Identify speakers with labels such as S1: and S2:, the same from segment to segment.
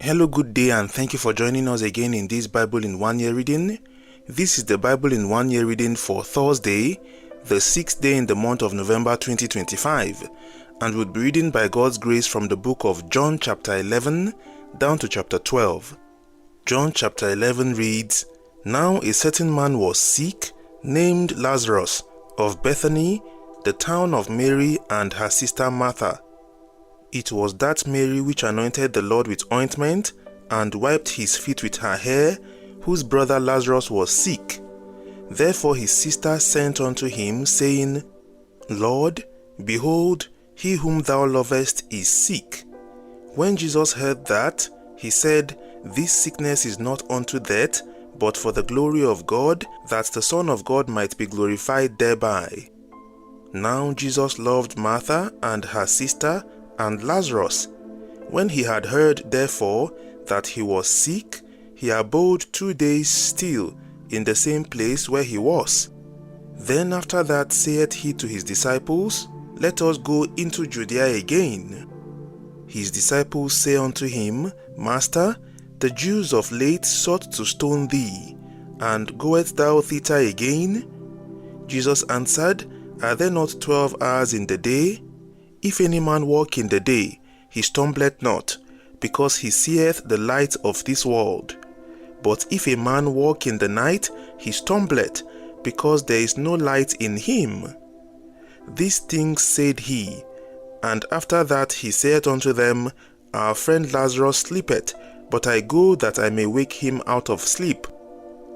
S1: Hello, good day, and thank you for joining us again in this Bible in 1 year reading. This is the Bible in 1 year reading for Thursday, the 6th day in the month of November 2025, and we'll be reading by God's grace from the book of John chapter 11 down to chapter 12. John chapter 11 reads, "Now a certain man was sick, named Lazarus, of Bethany, the town of Mary and her sister Martha. It was that Mary which anointed the Lord with ointment and wiped his feet with her hair, whose brother Lazarus was sick. Therefore his sister sent unto him, saying, Lord, behold, he whom thou lovest is sick. When Jesus heard that, he said, This sickness is not unto death, but for the glory of God, that the Son of God might be glorified thereby. Now Jesus loved Martha and her sister and Lazarus. When he had heard, therefore, that he was sick, he abode 2 days still in the same place where he was. Then after that saith he to his disciples, Let us go into Judea again. His disciples say unto him, Master, the Jews of late sought to stone thee, and goest thou thither again? Jesus answered, Are there not 12 hours in the day? If any man walk in the day, he stumbleth not, because he seeth the light of this world. But if a man walk in the night, he stumbleth, because there is no light in him. These things said he, and after that he said unto them, Our friend Lazarus sleepeth, but I go that I may wake him out of sleep.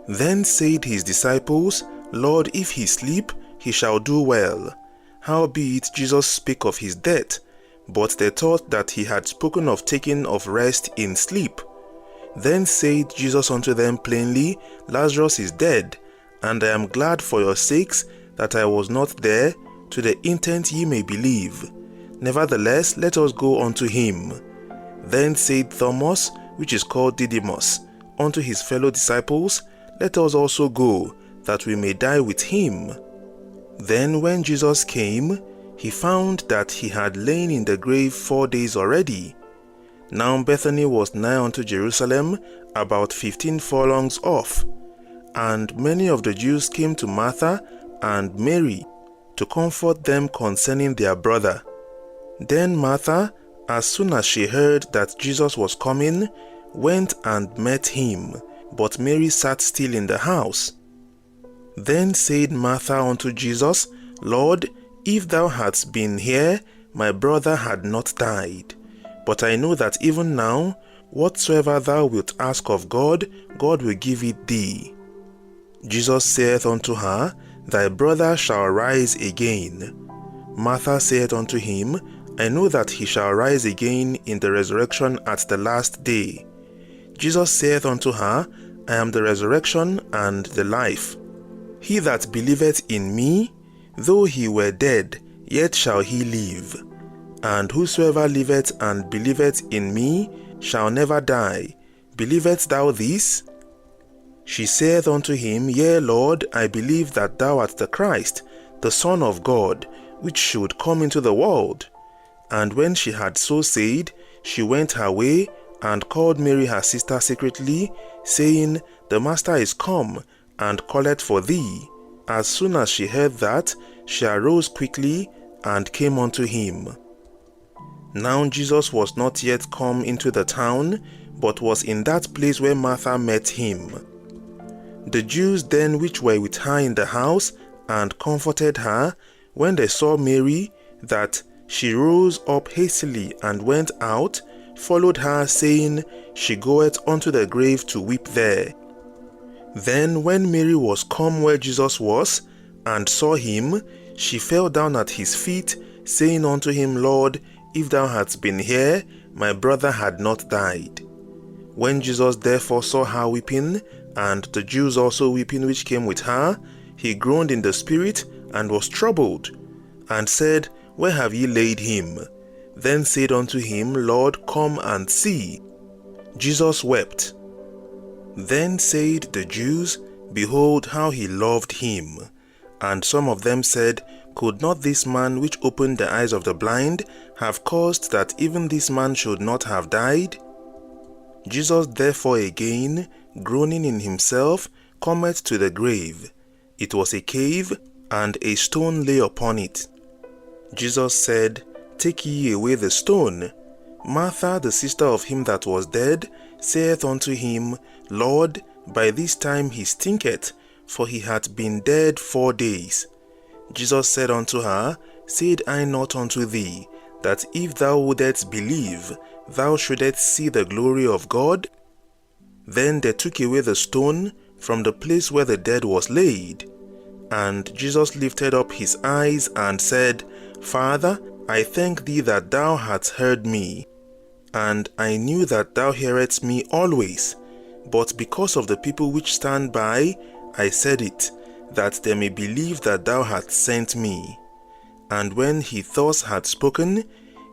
S1: Then said his disciples, Lord, if he sleep, he shall do well. Howbeit Jesus spake of his death, but they thought that he had spoken of taking of rest in sleep. Then said Jesus unto them plainly, Lazarus is dead, and I am glad for your sakes that I was not there, to the intent ye may believe. Nevertheless, let us go unto him. Then said Thomas, which is called Didymus, unto his fellow disciples, Let us also go, that we may die with him. Then when Jesus came, he found that he had lain in the grave 4 days already. Now Bethany was nigh unto Jerusalem, about 15 furlongs off. And many of the Jews came to Martha and Mary to comfort them concerning their brother. Then Martha, as soon as she heard that Jesus was coming, went and met him, but Mary sat still in the house. Then said Martha unto Jesus, Lord, if thou hadst been here, my brother had not died. But I know that even now, whatsoever thou wilt ask of God, God will give it thee. Jesus saith unto her, Thy brother shall rise again. Martha saith unto him, I know that he shall rise again in the resurrection at the last day. Jesus saith unto her, I am the resurrection and the life. He that believeth in me, though he were dead, yet shall he live. And whosoever liveth and believeth in me shall never die. Believest thou this? She saith unto him, Yea, Lord, I believe that thou art the Christ, the Son of God, which should come into the world. And when she had so said, she went her way, and called Mary her sister secretly, saying, The Master is come, and calleth for thee. As soon as she heard that, she arose quickly, and came unto him. Now Jesus was not yet come into the town, but was in that place where Martha met him. The Jews then which were with her in the house, and comforted her, when they saw Mary, that she rose up hastily and went out, followed her, saying, She goeth unto the grave to weep there. Then when Mary was come where Jesus was, and saw him, she fell down at his feet, saying unto him, Lord, if thou hadst been here, my brother had not died. When Jesus therefore saw her weeping, and the Jews also weeping which came with her, he groaned in the spirit, and was troubled, and said, Where have ye laid him? Then said unto him, Lord, come and see. Jesus wept. Then said the Jews, Behold how he loved him. And some of them said, Could not this man which opened the eyes of the blind have caused that even this man should not have died? Jesus therefore again, groaning in himself, cometh to the grave. It was a cave, and a stone lay upon it. Jesus said, Take ye away the stone. Martha, the sister of him that was dead, saith unto him, Lord, by this time he stinketh, for he hath been dead 4 days. Jesus said unto her, Said I not unto thee, that if thou wouldest believe, thou shouldest see the glory of God? Then they took away the stone from the place where the dead was laid. And Jesus lifted up his eyes and said, Father, I thank thee that thou hast heard me, and I knew that thou hearest me always. But because of the people which stand by, I said it, that they may believe that thou hast sent me. And when he thus had spoken,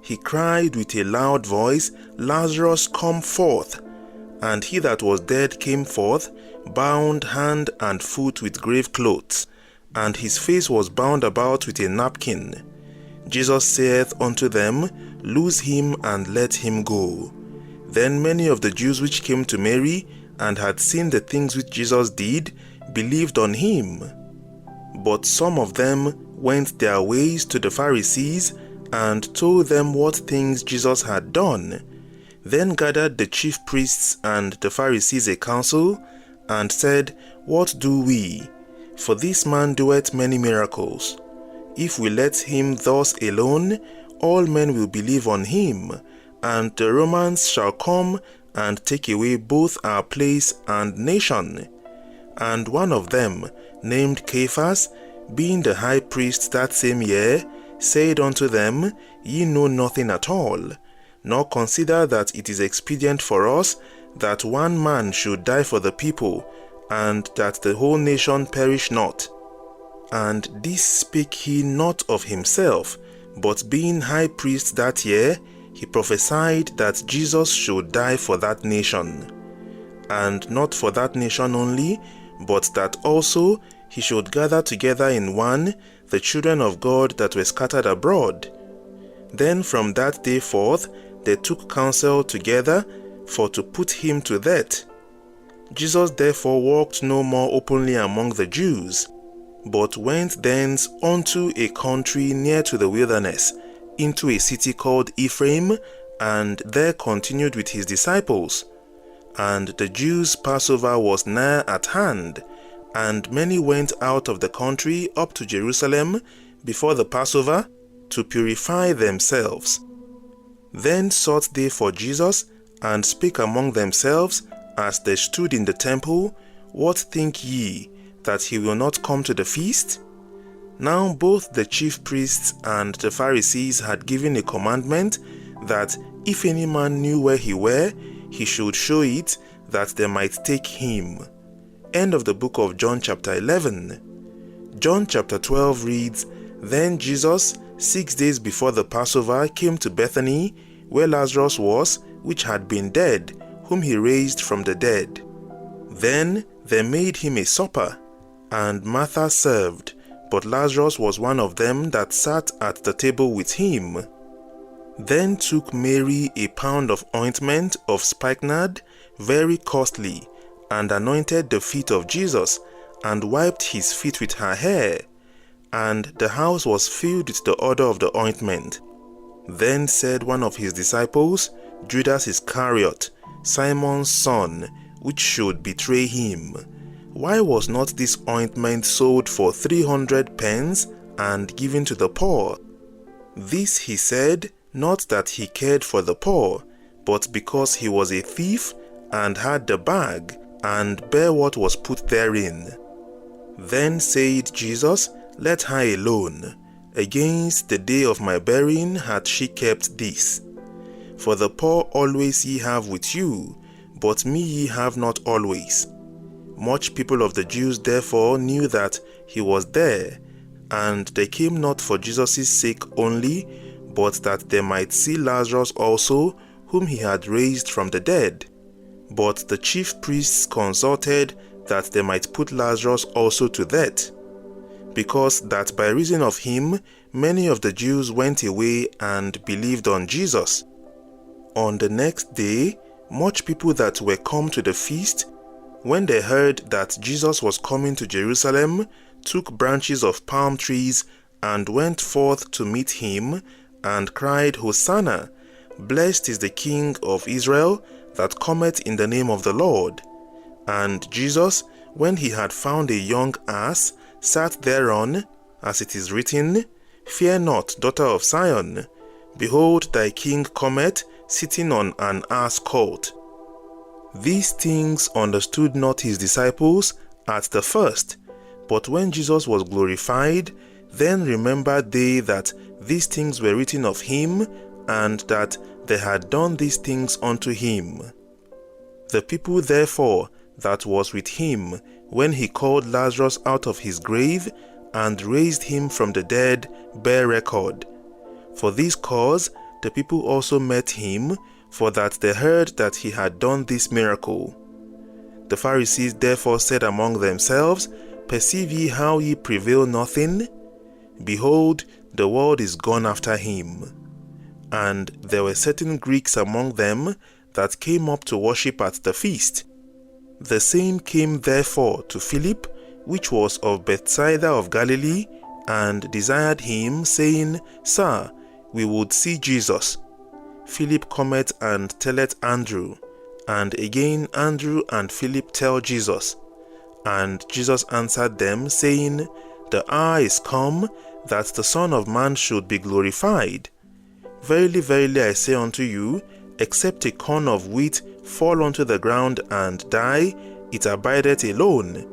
S1: he cried with a loud voice, Lazarus, come forth. And he that was dead came forth, bound hand and foot with grave clothes, and his face was bound about with a napkin. Jesus saith unto them, Loose him and let him go. Then many of the Jews which came to Mary, and had seen the things which Jesus did, believed on him. But some of them went their ways to the Pharisees, and told them what things Jesus had done. Then gathered the chief priests and the Pharisees a council, and said, What do we? For this man doeth many miracles. If we let him thus alone, all men will believe on him, and the Romans shall come and take away both our place and nation. And one of them, named Cephas, being the high priest that same year, said unto them, Ye know nothing at all, nor consider that it is expedient for us that one man should die for the people, and that the whole nation perish not. And this spake he not of himself, but being high priest that year, he prophesied that Jesus should die for that nation. And not for that nation only, but that also he should gather together in one the children of God that were scattered abroad. Then from that day forth they took counsel together for to put him to death. Jesus therefore walked no more openly among the Jews, but went thence unto a country near to the wilderness, into a city called Ephraim, and there continued with his disciples. And the Jews' Passover was nigh at hand, and many went out of the country up to Jerusalem before the Passover to purify themselves. Then sought they for Jesus, and spake among themselves, as they stood in the temple, What think ye, that he will not come to the feast? Now both the chief priests and the Pharisees had given a commandment, that if any man knew where he were, he should show it, that they might take him. End of the book of John chapter 11. John chapter 12 reads, Then Jesus, 6 days before the Passover, came to Bethany, where Lazarus was, which had been dead, whom he raised from the dead. Then they made him a supper, and Martha served, but Lazarus was one of them that sat at the table with him. Then took Mary a pound of ointment of spikenard, very costly, and anointed the feet of Jesus, and wiped his feet with her hair. And the house was filled with the odor of the ointment. Then said one of his disciples, Judas Iscariot, Simon's son, which should betray him, Why was not this ointment sold for 300 pence and given to the poor? This he said, not that he cared for the poor, but because he was a thief, and had the bag, and bare what was put therein. Then said Jesus, Let her alone. Against the day of my burying hath she kept this. For the poor always ye have with you, but me ye have not always. Much people of the Jews therefore knew that he was there, and they came not for Jesus' sake only, but that they might see Lazarus also, whom he had raised from the dead. But the chief priests consulted that they might put Lazarus also to death, because that by reason of him many of the Jews went away and believed on Jesus. On the next day, Much people that were come to the feast, when they heard that Jesus was coming to Jerusalem, took branches of palm trees and went forth to meet him, and cried, Hosanna! Blessed is the King of Israel that cometh in the name of the Lord. And Jesus, when he had found a young ass, sat thereon, as it is written, Fear not, daughter of Zion. Behold, thy King cometh, sitting on an ass colt. These things understood not his disciples at the first, but when Jesus was glorified, then remembered they that these things were written of him, and that they had done these things unto him. The people therefore that was with him, when he called Lazarus out of his grave, and raised him from the dead, bear record. For this cause the people also met him, for that they heard that he had done this miracle. The Pharisees therefore said among themselves, Perceive ye how ye prevail nothing? Behold, the world is gone after him. And there were certain Greeks among them that came up to worship at the feast. The same came therefore to Philip, which was of Bethsaida of Galilee, and desired him, saying, Sir, we would see Jesus. Philip cometh and telleth Andrew, and again Andrew and Philip tell Jesus. And Jesus answered them, saying, The hour is come that the Son of Man should be glorified. Verily, verily, I say unto you, except a corn of wheat fall unto the ground and die, it abideth alone.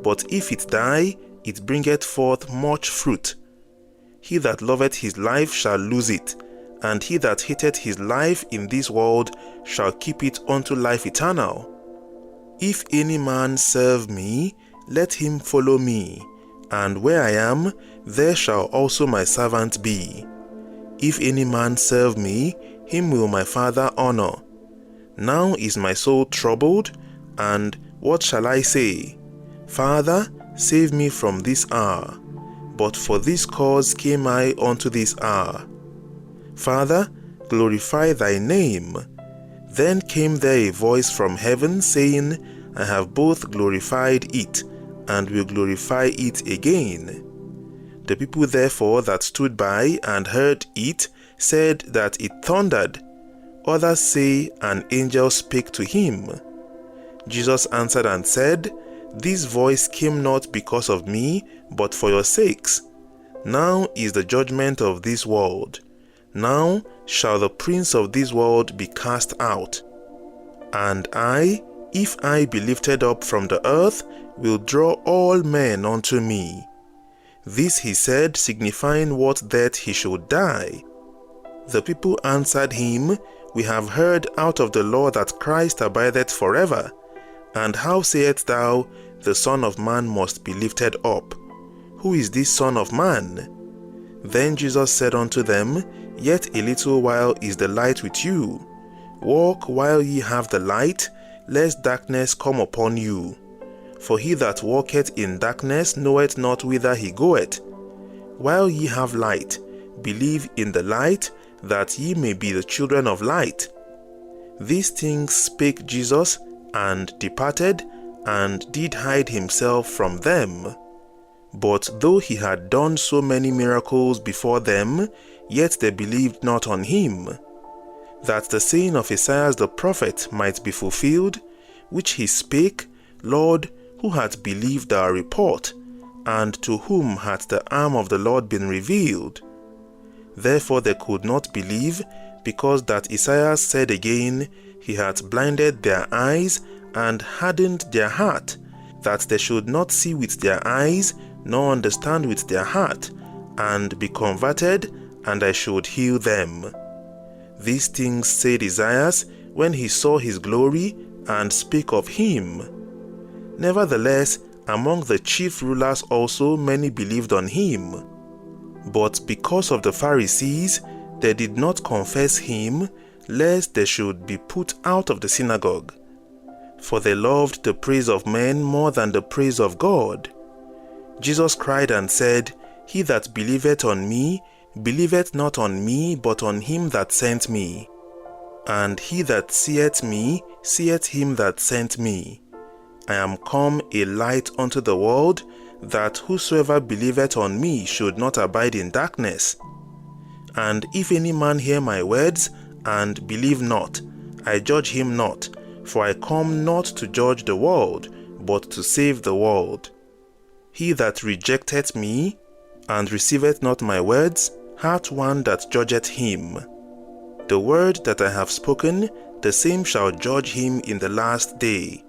S1: But if it die, it bringeth forth much fruit. He that loveth his life shall lose it, and he that hateth his life in this world shall keep it unto life eternal. If any man serve me, let him follow me, and where I am, there shall also my servant be. If any man serve me, him will my Father honor. Now is my soul troubled, and what shall I say? Father, save me from this hour. But for this cause came I unto this hour. Father, glorify thy name. Then came there a voice from heaven, saying, I have both glorified it, and will glorify it again. The people therefore that stood by and heard it said that it thundered. Others say, an angel spake to him. Jesus answered and said, This voice came not because of me, but for your sakes. Now is the judgment of this world. Now shall the prince of this world be cast out. And I, if I be lifted up from the earth, will draw all men unto me. This he said, signifying what death he should die. The people answered him, We have heard out of the law that Christ abideth forever. And how sayest thou, the Son of Man must be lifted up? Who is this Son of Man? Then Jesus said unto them, Yet a little while is the light with you. Walk while ye have the light, lest darkness come upon you. For he that walketh in darkness knoweth not whither he goeth. While ye have light, believe in the light, that ye may be the children of light. These things spake Jesus, and departed, and did hide himself from them. But though he had done so many miracles before them, yet they believed not on him. That the saying of Esaias the prophet might be fulfilled, which he spake, Lord, who hath believed our report, and to whom hath the arm of the Lord been revealed? Therefore they could not believe, because that Esaias said again, He hath blinded their eyes, and hardened their heart, that they should not see with their eyes, nor understand with their heart, and be converted, and I should heal them. These things said Esaias, when he saw his glory, and spake of him. Nevertheless, among the chief rulers also many believed on him. But because of the Pharisees, they did not confess him, lest they should be put out of the synagogue. For they loved the praise of men more than the praise of God. Jesus cried and said, He that believeth on me, believeth not on me, but on him that sent me. And he that seeth me, seeth him that sent me. I am come a light unto the world, that whosoever believeth on me should not abide in darkness. And if any man hear my words, and believe not, I judge him not, for I come not to judge the world, but to save the world. He that rejecteth me, and receiveth not my words, hath one that judgeth him. The word that I have spoken, the same shall judge him in the last day.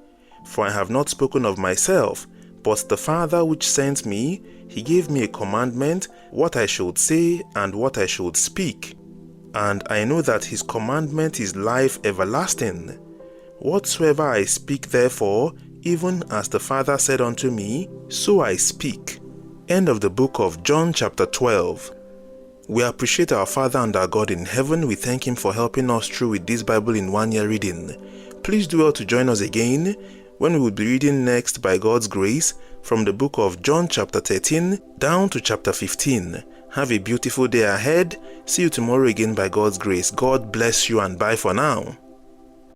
S1: For I have not spoken of myself, but the Father which sent me, he gave me a commandment, what I should say and what I should speak. And I know that his commandment is life everlasting. Whatsoever I speak therefore, even as the Father said unto me, so I speak. End of the book of John chapter 12. We appreciate our Father and our God in heaven. We thank him for helping us through with this Bible in 1 year reading. Please do well to join us again when we will be reading next by God's grace from the book of John chapter 13 down to chapter 15. Have a beautiful day ahead. See you tomorrow again by God's grace. God bless you and bye for now.